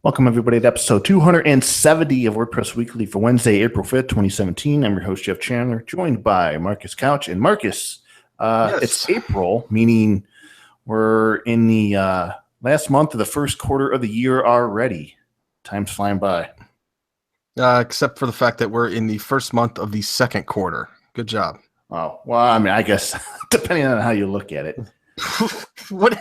Welcome, everybody, to episode 270 of WordPress Weekly for Wednesday, April 5th, 2017. I'm your host, Jeff Chandler, joined by Marcus Couch. And Marcus, Yes. It's April, meaning we're in the last month of the first quarter of the year already. Time's flying by. Except for the fact that we're in the first month of the second quarter. Good job. Oh, well, I mean, I guess depending on how you look at it. What?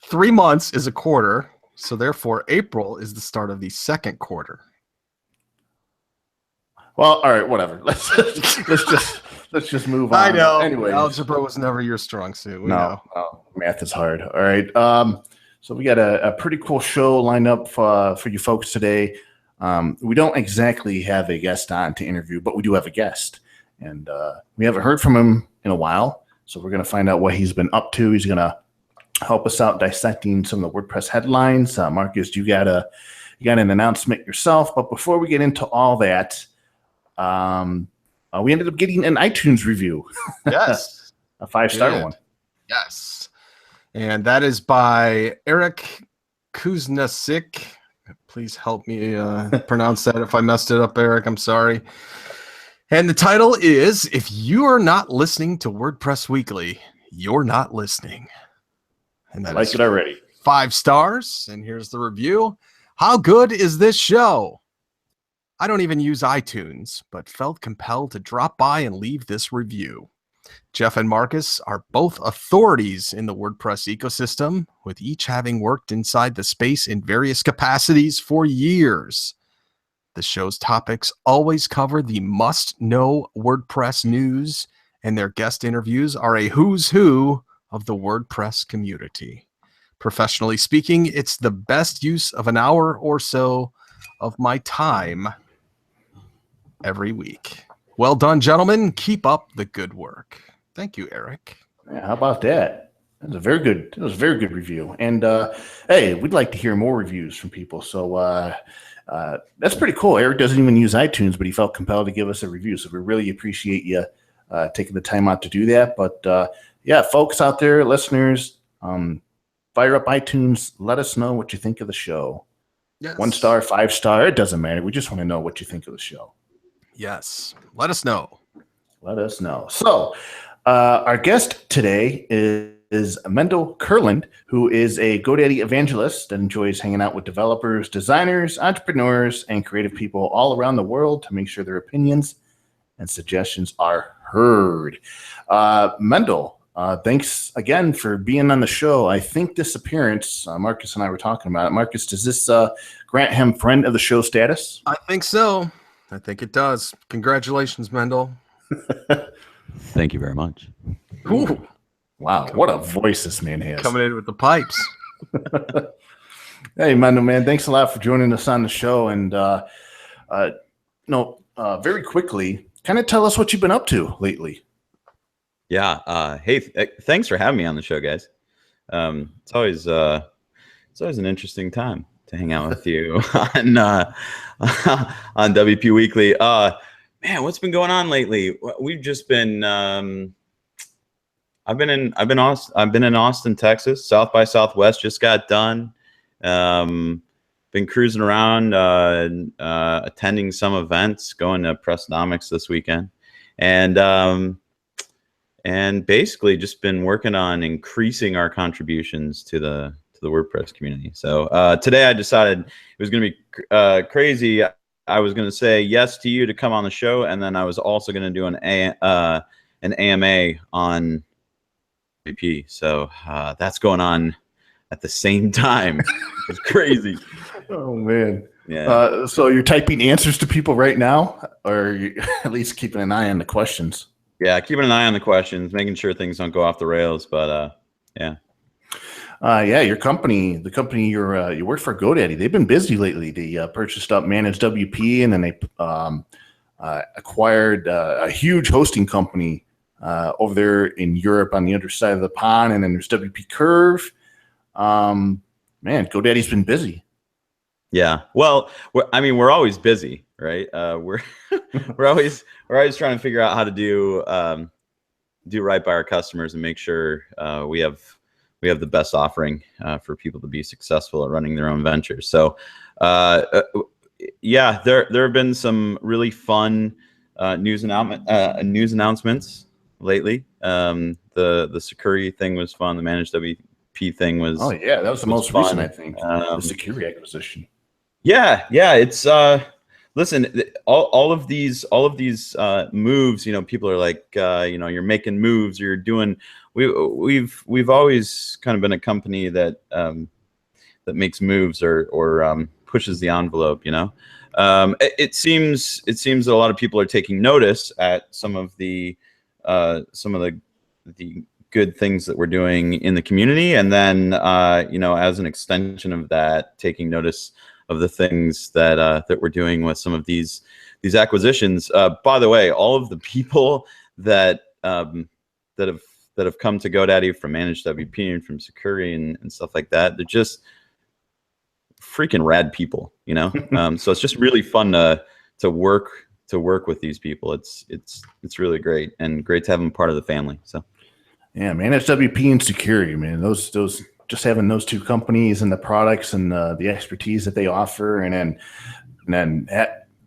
3 months is a quarter, so therefore April is the start of the second quarter. Well, all right, whatever. Let's just move on. I know. Anyway, Algebra was never your strong suit. We no, know. no, math is hard. All right. So we got a pretty cool show lined up for you folks today. We don't exactly have a guest on to interview, but we do have a guest, and we haven't heard from him in a while. So we're going to find out what he's been up to. He's going to help us out dissecting some of the WordPress headlines. Marcus, you got an announcement yourself, but before we get into all that, we ended up getting an iTunes review. Yes. A 5-star one. Yes. And that is by Eric Kuznasik. Please help me pronounce that. If I messed it up, Eric, I'm sorry. And the title is, If You Are Not Listening to WordPress Weekly, You're Not Listening. And that like is it already. 5 stars. And here's the review. How good is this show? I don't even use iTunes, but felt compelled to drop by and leave this review. Jeff and Marcus are both authorities in the WordPress ecosystem, with each having worked inside the space in various capacities for years. The show's topics always cover the must-know WordPress news, and their guest interviews are a who's who of the WordPress community. Professionally speaking, it's the best use of an hour or so of my time every week. Well done, gentlemen. Keep up the good work. Thank you, Eric. Yeah, how about that? That was a very good review. And hey, we'd like to hear more reviews from people. So that's pretty cool. Eric doesn't even use iTunes, but he felt compelled to give us a review. So we really appreciate you taking the time out to do that. But yeah, folks out there, listeners, fire up iTunes. Let us know what you think of the show. Yes. 1 star, 5 star, it doesn't matter. We just want to know what you think of the show. Yes. Let us know. Let us know. So our guest today is Mendel Kurland, who is a GoDaddy evangelist that enjoys hanging out with developers, designers, entrepreneurs, and creative people all around the world to make sure their opinions and suggestions are heard. Mendel, thanks again for being on the show. I think this appearance, Marcus and I were talking about it. Marcus, does this grant him friend of the show status? I think so. I think it does. Congratulations, Mendel. Thank you very much. Ooh. Wow, what a voice this man has. Coming in with the pipes. Hey, Mendel, man, thanks a lot for joining us on the show. And, very quickly, kind of tell us what you've been up to lately. Yeah. Hey, thanks for having me on the show, guys. It's always an interesting time to hang out with you on WP Weekly. Man, what's been going on lately? We've just been I've been in Austin, Texas. South by Southwest just got done. Been cruising around, attending some events, going to Pressnomics this weekend, and basically just been working on increasing our contributions to the WordPress community. So today I decided it was going to be crazy. I was going to say yes to you to come on the show, and then I was also going to do an AMA on WP. So that's going on at the same time. It's crazy. Oh man. Yeah. So you're typing answers to people right now, or you at least keeping an eye on the questions? Yeah, keeping an eye on the questions, making sure things don't go off the rails. But yeah. Yeah, your company, the company you work for, GoDaddy, they've been busy lately. They purchased up Managed WP, and then they acquired a huge hosting company over there in Europe on the other side of the pond. And then there's WP Curve. Man, GoDaddy's been busy. Yeah. Well, we're always busy, right? We're always trying to figure out how to do right by our customers and make sure we have the best offering for people to be successful at running their own ventures. So yeah, there have been some really fun news announcements lately. The Sakuri thing was fun. The managed WP thing was. Oh yeah, that was the most fun. recent, I think. The Sakuri acquisition. Yeah, it's listen, all of these moves, people are like, you're making moves, you're doing. We've always kind of been a company that that makes moves or pushes the envelope. It seems that a lot of people are taking notice at some of the good things that we're doing in the community, and then as an extension of that, taking notice of the things that we're doing with some of these acquisitions. By the way, all of the people that have come to GoDaddy from Managed WP and from Sakuri and stuff like that, they're just freaking rad people, so it's just really fun to work with these people. It's really great, and great to have them part of the family. So yeah, Managed WP and Sakuri, man, those just having those two companies and the products and the expertise that they offer, and then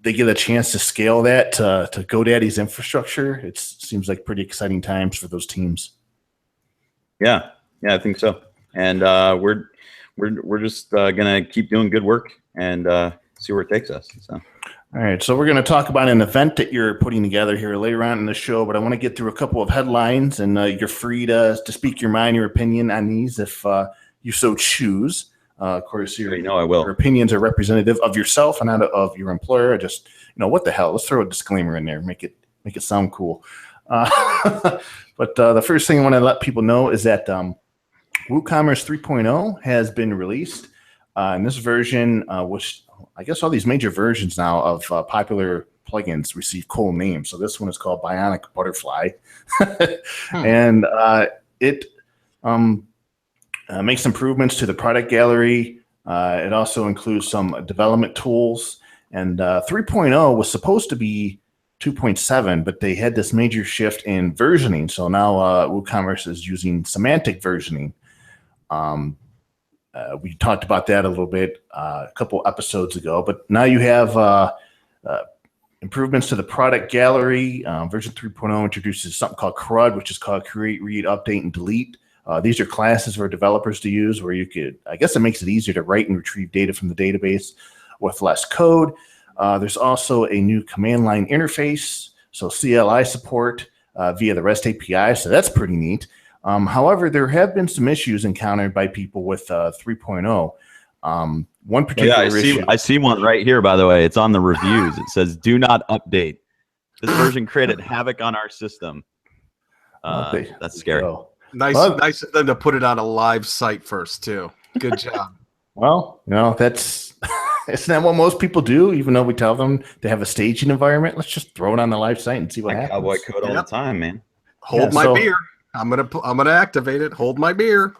they get a chance to scale that to GoDaddy's infrastructure. It seems like pretty exciting times for those teams. Yeah, I think so. And we're just gonna keep doing good work and see where it takes us. So. All right, so we're going to talk about an event that you're putting together here later on in the show, but I want to get through a couple of headlines, and you're free to speak your mind, your opinion on these if you so choose. Of course, I will. Your opinions are representative of yourself and not of your employer. Just what the hell? Let's throw a disclaimer in there, make it sound cool. But the first thing I want to let people know is that WooCommerce 3.0 has been released, and this version, which I guess all these major versions now of popular plugins receive cool names. So this one is called Bionic Butterfly, and it makes improvements to the product gallery. It also includes some development tools. And 3.0 was supposed to be 2.7, but they had this major shift in versioning. So now WooCommerce is using semantic versioning. We talked about that a little bit a couple episodes ago, but now you have improvements to the product gallery. Version 3.0 introduces something called CRUD, which is called Create, Read, Update, and Delete. These are classes for developers to use where you could, I guess it makes it easier to write and retrieve data from the database with less code. There's also a new command line interface, so CLI support via the REST API, so that's pretty neat. However, there have been some issues encountered by people with 3.0. One particular issue. I see one right here, by the way. It's on the reviews. It says, "Do not update. This version created havoc on our system." That's scary. Nice of them to put it on a live site first, too. Good job. Well, that's it's not what most people do, even though we tell them to have a staging environment. Let's just throw it on the live site and see what happens. Cowboy code all the time, man. Hold my beer. I'm gonna activate it. Hold my beer.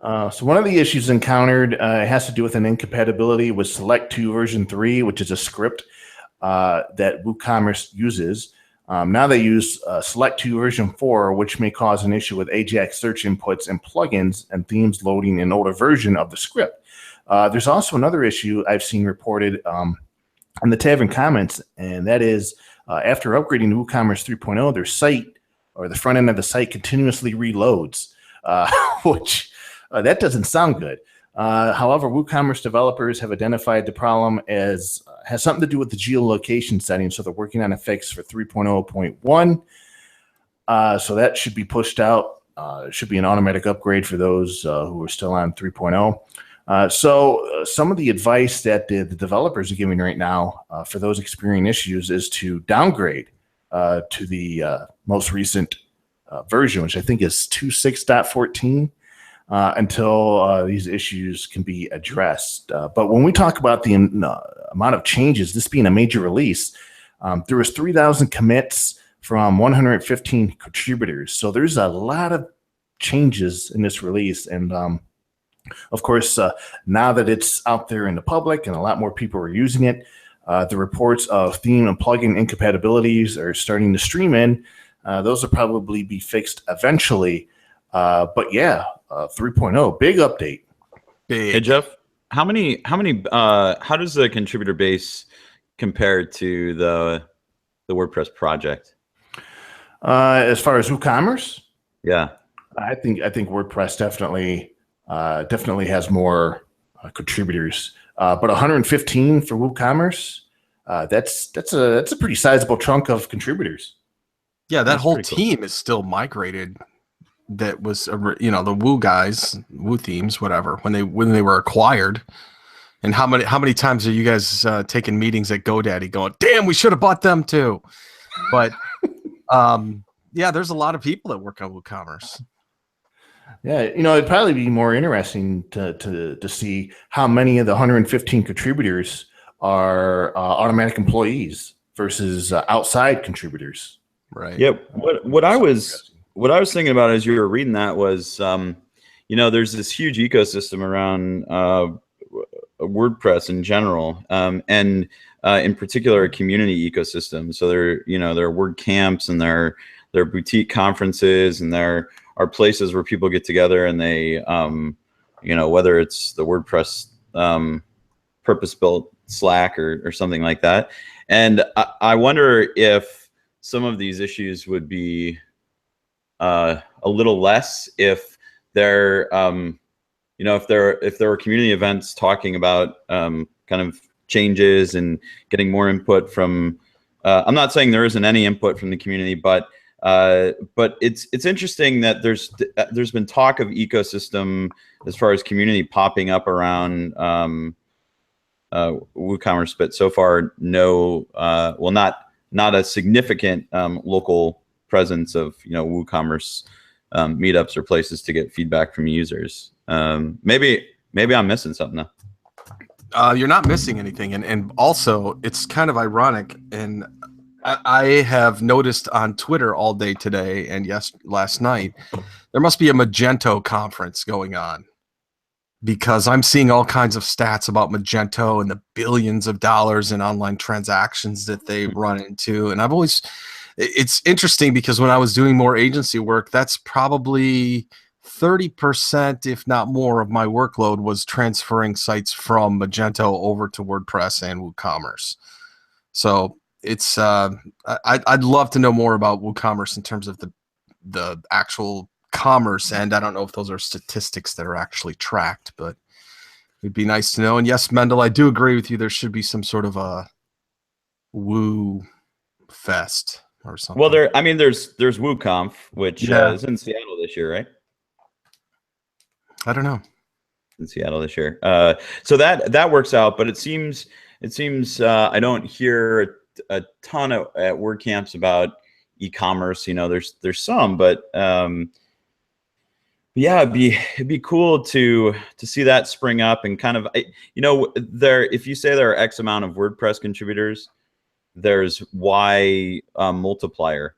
So one of the issues encountered has to do with an incompatibility with Select 2 version 3, which is a script that WooCommerce uses. Now they use Select 2 version 4, which may cause an issue with Ajax search inputs and plugins and themes loading an older version of the script. There's also another issue I've seen reported in the tab and comments, and that is after upgrading to WooCommerce 3.0, their site or the front end of the site continuously reloads, which that doesn't sound good. However, WooCommerce developers have identified the problem as has something to do with the geolocation settings, so they're working on a fix for 3.0.1. So that should be pushed out. It should be an automatic upgrade for those who are still on 3.0. So some of the advice that the developers are giving right now for those experiencing issues is to downgrade to the most recent version, which I think is 2.6.14, until these issues can be addressed. But when we talk about the amount of changes, this being a major release, there was 3,000 commits from 115 contributors. So there's a lot of changes in this release. And of course, now that it's out there in the public and a lot more people are using it, the reports of theme and plugin incompatibilities are starting to stream in. Those will probably be fixed eventually. But yeah, 3.0, big update. Hey Jeff, how does the contributor base compare to the WordPress project? As far as WooCommerce, Yeah. I think WordPress definitely has more contributors. But 115 for WooCommerce, that's a pretty sizable chunk of contributors. Yeah, that That's whole pretty cool. team is still migrated. That was, the Woo guys, Woo themes, whatever, when they were acquired. And how many times are you guys taking meetings at GoDaddy going, damn, we should have bought them too? But yeah, there's a lot of people that work on WooCommerce. Yeah, it'd probably be more interesting to see how many of the 115 contributors are automatic employees versus outside contributors. Right. Yeah. What I was thinking about as you were reading that was, there's this huge ecosystem around WordPress in general, and in particular a community ecosystem. So there are WordCamps, and there are boutique conferences, and there are places where people get together and they, whether it's the WordPress purpose-built Slack or something like that. And I wonder if some of these issues would be a little less if there, if there were community events talking about kind of changes and getting more input from. I'm not saying there isn't any input from the community, but it's interesting that there's been talk of ecosystem as far as community popping up around WooCommerce, but so far no, not a significant local presence of WooCommerce meetups or places to get feedback from users. Maybe I'm missing something though. You're not missing anything, and also it's kind of ironic, and I have noticed on Twitter all day today and last night, there must be a Magento conference going on, because I'm seeing all kinds of stats about Magento and the billions of dollars in online transactions that they run into. And it's interesting because when I was doing more agency work, that's probably 30%, if not more, of my workload was transferring sites from Magento over to WordPress and WooCommerce. So it's I'd love to know more about WooCommerce in terms of the actual commerce, and I don't know if those are statistics that are actually tracked, but it'd be nice to know. And yes, Mendel, I do agree with you. There should be some sort of a Woo Fest or something. Well, there's WooConf, which is in Seattle this year, right? I don't know. In Seattle this year, so that works out. But it seems I don't hear a ton at WordCamps about e-commerce. There's some, but yeah, it'd be cool to see that spring up and kind of, if you say there are X amount of WordPress contributors, there's Y multiplier,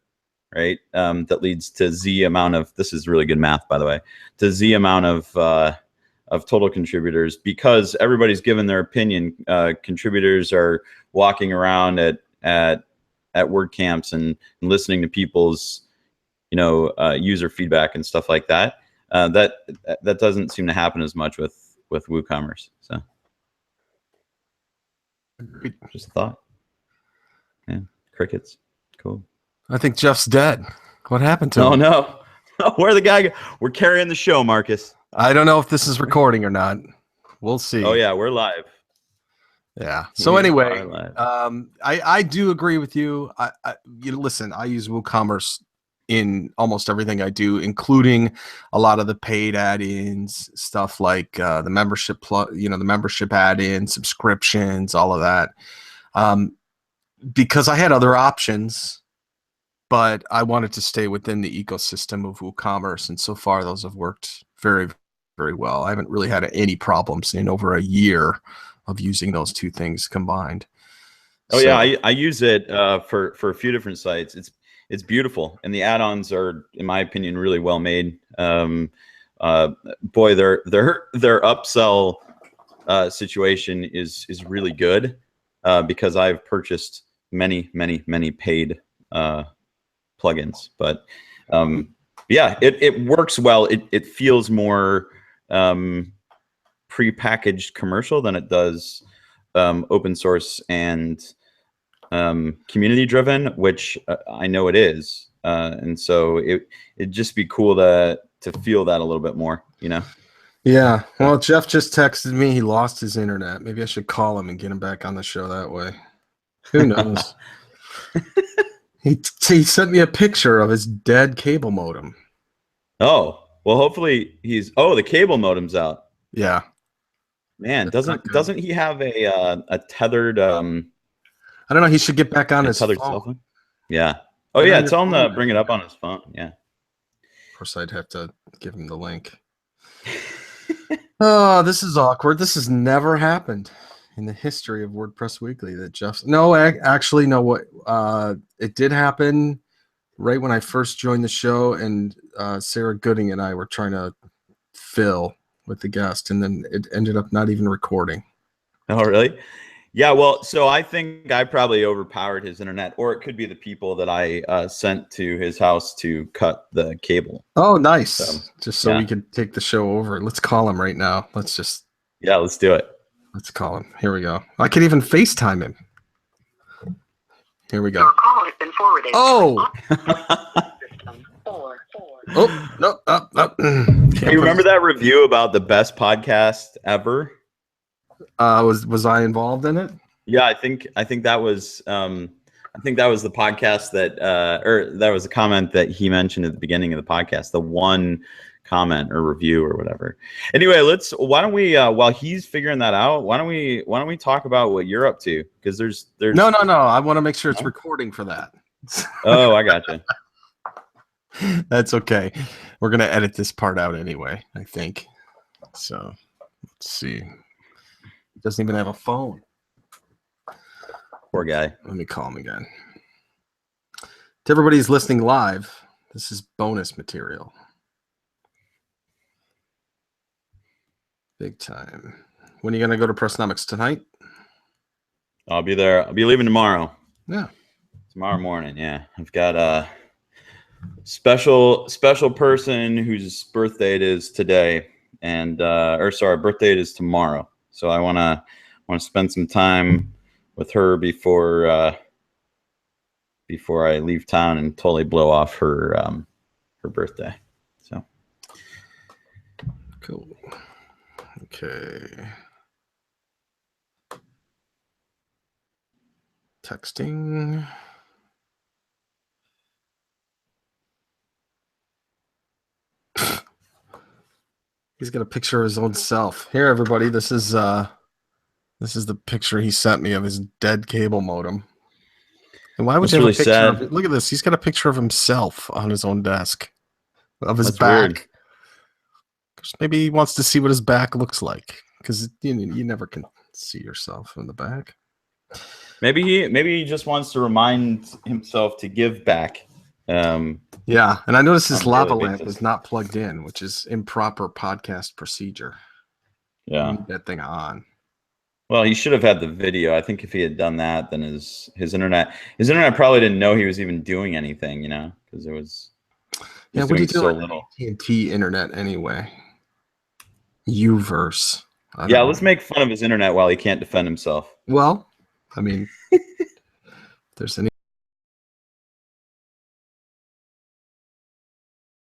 right? That leads to Z amount of, this is really good math, by the way, to Z amount of total contributors, because everybody's given their opinion. Contributors are walking around at WordCamps and listening to people's, user feedback and stuff like that. That doesn't seem to happen as much with WooCommerce. So just a thought. Yeah, crickets. Cool. I think Jeff's dead. What happened to him? Oh no. Where the guy? We're carrying the show, Marcus. I don't know if this is recording or not. We'll see. Oh yeah, we're live. Yeah. So anyway, I do agree with you. Listen, I use WooCommerce in almost everything I do, including a lot of the paid add-ins, stuff like the membership, the membership add-in, subscriptions, all of that. Because I had other options, but I wanted to stay within the ecosystem of WooCommerce, and so far those have worked very, very well. I haven't really had any problems in over a year of using those two things combined. Oh yeah, I use it for a few different sites. It's beautiful, and the add-ons are, in my opinion, really well made. Boy, their upsell situation is really good, because I've purchased many paid plugins, but Yeah, it works well. It feels more prepackaged commercial than it does open source and community driven, which I know it is. And so it'd just be cool to feel that a little bit more, you know? Yeah. Well, Jeff just texted me. He lost his internet. Maybe I should call him and get him back on the show that way. Who knows? He sent me a picture of his dead cable modem. Oh, well, hopefully the cable modem's out. Yeah. Man, That's not good. doesn't he have a tethered I don't know. He should get back on his tethered phone. cell phone? Yeah. Oh Get yeah, on your tell him phone. to bring it up on his phone. Yeah. Of course, I'd have to give him the link. Oh, this is awkward. This has never happened in the history of WordPress Weekly that Jeff's. No, actually, no. What it did happen right when I first joined the show, and Sarah Gooding and I were trying to fill with the guest, and then it ended up not even recording. Oh, really? Yeah, well, so I think I probably overpowered his internet, or it could be the people that I sent to his house to cut the cable. Oh, nice. Just so yeah. we could take the show over. Let's call him right now. Let's do it. Let's call him. Here we go. I could even FaceTime him. Here we go. Your call has been forwarded. Oh! Oh, no. Hey, you remember that review about the best podcast ever? Was I involved in it? Yeah, I think that was the podcast that or that was a comment that he mentioned at the beginning of the podcast, the one comment or review or whatever. Anyway, why don't we while he's figuring that out, why don't we talk about what you're up to? Because there's No. I want to make sure it's recording for that. Oh, I gotcha. That's okay. We're gonna edit this part out anyway, I think. So let's see. He doesn't even have a phone. Poor guy. Let me call him again. To everybody who's listening live, this is bonus material. Big time. When are you gonna go to Pressnomics tonight? I'll be there. I'll be leaving tomorrow. Yeah. Tomorrow morning, yeah. I've got a special person whose birthday it is today, and birthday it is tomorrow. So I want to spend some time with her before I leave town and totally blow off her birthday. So cool. Okay. Texting. He's got a picture of his own self. Here, everybody. This is the picture he sent me of his dead cable modem. And why would you have a picture of it? Look at this. He's got a picture of himself on his own desk. Of his back. Weird. Maybe he wants to see what his back looks like. Because you never can see yourself in the back. Maybe he just wants to remind himself to give back. Yeah, and I noticed his lava lamp is not plugged in, which is improper podcast procedure. Yeah, you need that thing on. Well, he should have had the video. I think if he had done that, then his internet probably didn't know he was even doing anything, because it was. Yeah, what do you do so little AT&T internet anyway? Uverse. Yeah, let's make fun of his internet while he can't defend himself. Well, I mean, if there's any